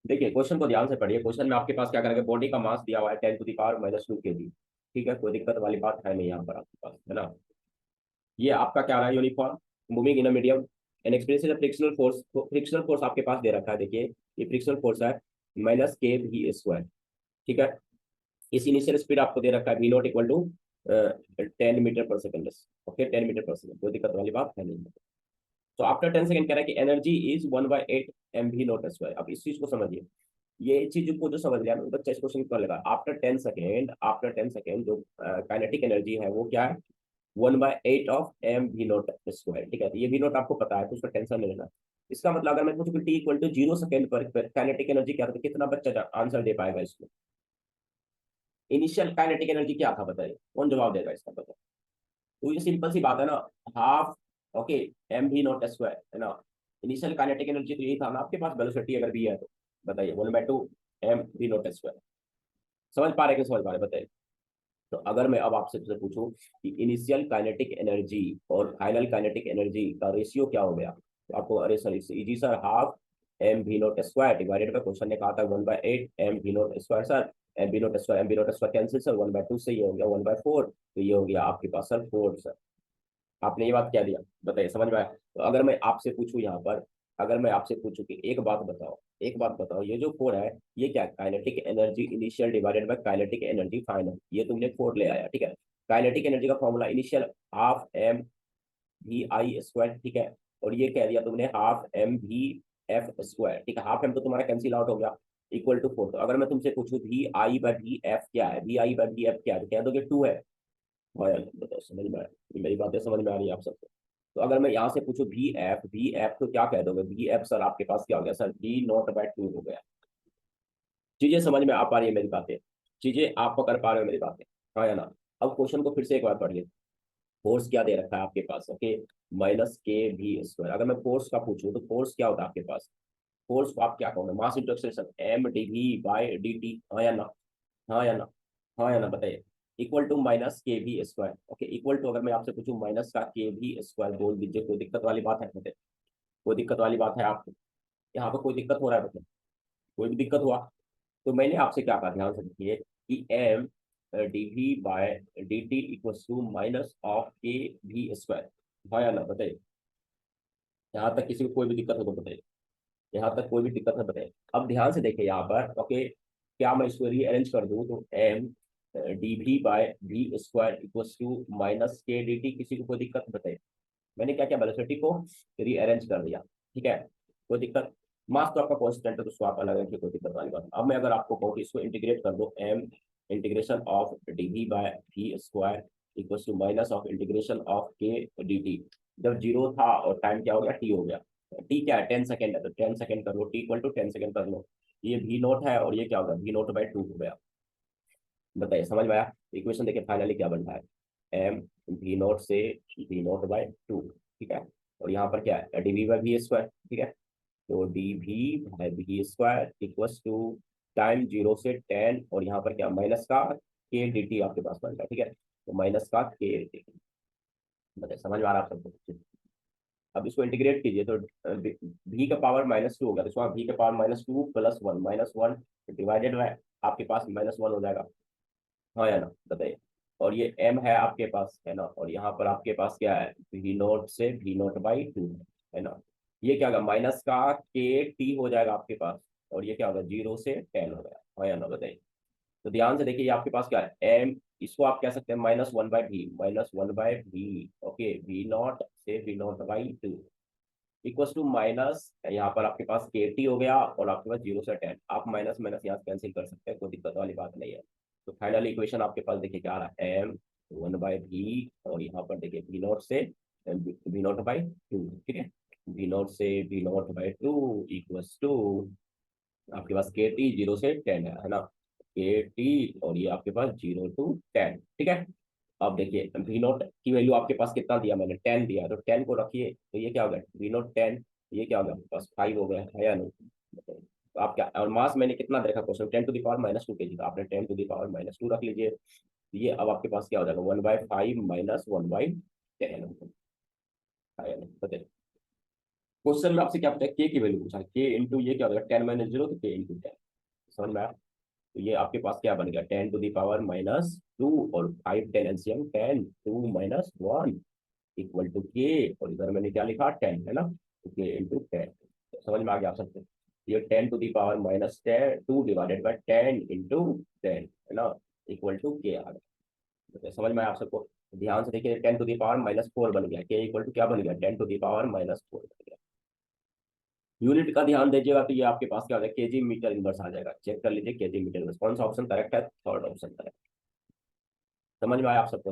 देखिए क्वेश्चन को ध्यान से पढ़िए। क्वेश्चन में आपके पास क्या करेंगे, बॉडी का मास दिया हुआ है 10⁻²kg। ठीक है, कोई दिक्कत वाली बात है नहीं यहाँ पर आपके पास, है ना। ये आपका क्या रहा है, uniform moving in a medium and experience frictional force. Frictional force आपके पास दे रखा है, देखिए ये फ्रिक्शनल फोर्स है -kv²। ठीक है, इस इनिशियल स्पीड आपको दे रखा है v0 इक्वल टू 10 मीटर पर सेकंड। ओके, 10 मीटर पर सेकंड, कोई दिक्कत वाली बात है नहीं। तो आफ्टर 10 सेकंड कह रहा है कि एनर्जी इज 1/8 mv0 स्क्वायर। अब इस चीज को समझिए, ये चीज को जो समझ लिया ना, बच्चा इस क्वेश्चन कर लेगा। आफ्टर 10 सेकेंड जो काइनेटिक एनर्जी है वो क्या है, 1/8 of m v0 स्क्वायर। ठीक है, तो ये v0 आपको पता है तो उसका टेंशन नहीं लेना। इसका मतलब अगर मैं पूछूं टी इक्वल टू 0 सेकेंड पर काइनेटिक एनर्जी क्या था, तो कितना बच्चा आंसर दे पाएगा इसको। इनिशियल काइनेटिक एनर्जी क्या था बताइए, कौन जवाब देगा इसका, बताओ। तो ये सिंपल सी बात है ना, हाफ, ओके, mv0 स्क्वायर, है ना। इनिशियल काइनेटिक एनर्जी तो यही था ना आपके पास, वेलोसिटी अगर भी है तो बताइए 1/2 mv0 स्क्वायर। समझ पा रहे कि समझ पा रहे बताइए। तो अगर मैं अब आपसे पूछूं कि इनिशियल काइनेटिक एनर्जी और फाइनल काइनेटिक एनर्जी का रेशियो क्या हो गया, तो आपको अरे सर इससे easy sir, half mv0 square divided by, question ने कहा था 1/8 mv0 square sir. mv0 square cancel sir, 1/2 से ये हो गया 1/4, तो ये हो गया आपके पास सर 4 सर। आपने ये बात क्या दिया बताइए, समझ में आया। तो अगर मैं आपसे पूछूं यहाँ पर, अगर मैं आपसे पूछूं कि एक बात बताओ, एक बात बताओ, ये जो 4 है ये क्या, kinetic energy initial divided by kinetic energy final, ये तुमने 4 ले आया। ठीक है, काइनेटिक एनर्जी का formula initial half mvi square. ठीक है, और ये कह दिया तुमने हाफ mvf स्क्वायर। ठीक है, हाफ एम तो तुम्हारा कैंसिल आउट हो गया, इक्वल टू 4। तो अगर मैं तुमसे पूछूं v i by v f क्या है, v i by v f क्या है, तो कह दोगे 2 है। हाँ, बताओ समझ में आया, मेरी बातें समझ में आ रही है आप सबको। तो अगर मैं यहाँ से पूछूं वी एफ तो क्या कह दोगे, वी एफ सर आपके पास क्या हो गया सर, v0/2 हो गया। चीजें समझ में आ पा रही है मेरी बातें, चीजें आप पकड़ पा रहे हो मेरी बातें, हाँ या ना। अब क्वेश्चन को फिर से एक बार पढ़िए। फोर्स क्या दे रखा है आपके पास, ओके, -kv²। अगर मैं फोर्स का पूछूं तो फोर्स क्या होता है आपके पास, फोर्स को आप क्या कहोगे, मास इंटू एक्सेलरेशन m/dv/dt, हाँ या ना, हाँ या ना, हाँ या ना बताइए। Equal to -kv²। Okay, equal to अगर मैं आपसे पूछूं माइनस का kv² बोल दीजिए, कोई दिक्कत वाली बात है बताइए, कोई दिक्कत वाली बात है आपको, यहाँ पर कोई दिक्कत हो रहा है मतलब, कोई भी दिक्कत हुआ। तो मैंने आपसे क्या कहा, ध्यान से देखिए कि m/dv/dt इक्वल्स टू -kv²। हाँ या ना बताइए, यहाँ तक किसी को कोई भी दिक्कत हो तो बताइए, यहाँ तक कोई भी दिक्कत है बताइए। अब ध्यान से देखिए यहाँ पर, ओके, क्या मैं इसको रीअरेंज कर दूं तो m/dv/v² इक्वल्स टू -k/dt, किसी को कोई दिक्कत बताइए। मैंने क्या क्या वेलोसिटी को रीअरेंज कर दिया। ठीक है, कोई दिक्कत। मास तो आपका कॉन्स्टेंट है तो उसको आप अलग रखिए, कोई दिक्कत वाली बात। अब मैं अगर आपको कहूँ कि इसको इंटीग्रेट कर दो, m integration of dv/v² equals to minus of integration of k/dt। जब जीरो था और टाइम क्या हो गया, t हो गया। टी क्या है, 10 सेकेंड है, तो 10 सेकेंड कर लो, टी इक्वल टू 10 सेकेंड कर लो। ये v0 है और ये क्या होगा, v0/2 हो गया। बताइए समझ में आया। इक्वेशन देखिए फाइनली क्या बन रहा है, m v0 से v0/2। ठीक है, और यहाँ पर क्या है, dv/v²। ठीक है, तो dv/v² इक्वल्स टू टाइम 0 से 10, और यहाँ पर क्या माइनस का k dt आपके पास बन रहा है। ठीक है, तो माइनस का k dt। बताइए समझ में आ रहा है आप सबको। अब इसको इंटीग्रेट कीजिए तो v का पावर -2 होगा, तो इसको v का पावर -2 + 1 -1 डिवाइडेड बाय आपके पास -1 हो जाएगा, हाँ या ना बताइए। और ये m है आपके पास, है ना, और यहाँ पर आपके पास क्या है, v0 से v0/2 है ना। ये क्या होगा, माइनस का k t हो जाएगा आपके पास, और ये क्या होगा, 0 से 10 हो गया, हाँ या ना बताइए। तो ध्यान से देखिए, ये आपके पास क्या है, m, इसको आप कह सकते हैं -1/v, -1/v। ओके, v0 से v0/2 इक्वल्स टू माइनस, यहाँ पर आपके पास के टी हो गया और आपके पास 0 से 10, आप माइनस माइनस यहाँ से कैंसिल कर सकते हैं, कोई दिक्कत वाली बात नहीं है। तो फाइनल इक्वेशन आपके पास देखिए क्या आ रहा है, m1/v, और यहाँ पर देखिए v0 ठीक है, v0 से v0/2 इक्वल्स टू आपके पास के टी 0 से 10 है ना, के टी, और ये आपके पास 0 to 10। ठीक है, अब देखिए v0 की वैल्यू आपके पास कितना दिया, मैंने 10 दिया, तो 10 को रखिए, तो ये क्या होगा, v0 10, ये क्या होगा आपके पास 5 हो गया है या नहीं बताइए। तो आप क्या, और मास मैंने कितना देखा क्वेश्चन, 10⁻²kg, तो आपने 10⁻² रख लीजिए। तो ये अब आपके पास क्या हो जाएगा, 1/5 - 1/10 है या नहीं बताइए। क्वेश्चन में आपसे क्या पता है, के की वैल्यू पूछा है, के इंटू ये क्या हो जाएगा 10 - 0 तो के इंटू 10। समझ में आया? तो ये आपके पास क्या बन गया 10⁻⁻2 और 5 10 एलसीएम 10 2 - 1 इक्वल टू के, और इधर मैंने क्या लिखा 10 है ना, तो के इंटू 10। समझ में आ गया आप सबको? ये 10⁻⁻10 2 डिवाइडेड बाई 10 इंटू 10 है ना, इक्वल टू के आ गया। तो समझ में आया आप सबको? ध्यान से देखिए 10⁻⁻4 बन गया, के इक्वल टू क्या बन गया 10⁻⁻4 बन गया। यूनिट का ध्यान दीजिएगा तो ये आपके पास क्या हो जाएगा केजी मीटर इनवर्स आ जाएगा। चेक कर लीजिए केजी मीटर इनवर्स कौन सा ऑप्शन करेक्ट है, थर्ड ऑप्शन करेक्ट। समझ में आया आप सबको?